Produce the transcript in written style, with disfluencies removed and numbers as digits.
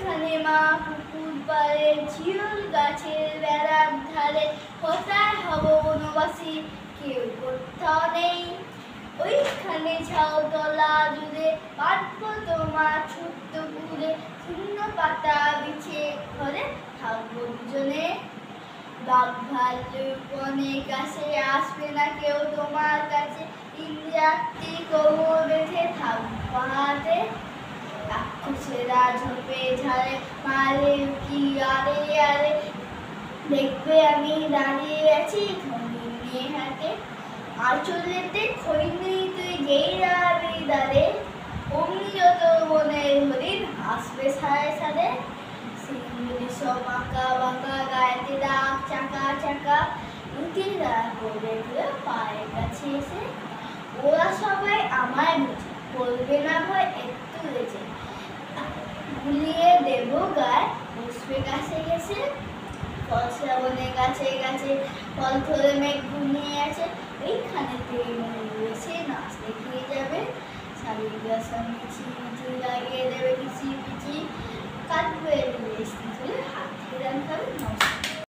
ওইখানে মা পুকুর পাড়ে ঝিউল গাছের বেড়ার ধারে কোথায় হব বনবাসী কেউ কোথাও নেই। ওইখানে ঝাউতলা জুড়ে পাঠবো তোমার ছোট্ট কুড়ে শূন্য পাতা বিছিয়ে ঘরে থাকবো দুজনে। বাঘ ভাল্লুক অনেক আসে আসবে না কেউ তোমার কাছে ইন্দ্রাত্রি কোমর বেঁধে থাকবো পাহাড়ে। রাক্ষসেরা ঝোপে ঝাড়ে মারে কি আরে আরে দেখবে আমি দাঁড়িয়ে আছি খনি নিয়ে হাতে আঁচলেতে খৈনি তুই যেই দাঁড়ি দাঁড়ে অমনি যত মনের হরিণ আসবে সাড়ে সাড়ে। সিংহলি সব আঁকা বাঁকা গায়েতে দাগ চাকা চাকা উঠিরা করে ধরে পায়ের কাছে এসে ওরা সবাই আমায় বুঝে বলবে না ভয় একটু রেজে গুলিয়ে দেবো গায়ে বসবে কাছে গেছে। ফল শ্রাবণে গাছে গাছে ফল ধরে মেঘ ঘুমিয়ে আছে ওইখানেতে এসে নাচ দেখিয়ে যাবে শাড়ির গাছা মিছি মিছি লাগিয়ে দেবে কিচি পিচি কাটবে হাত ফেরান খাবে নমস্কার।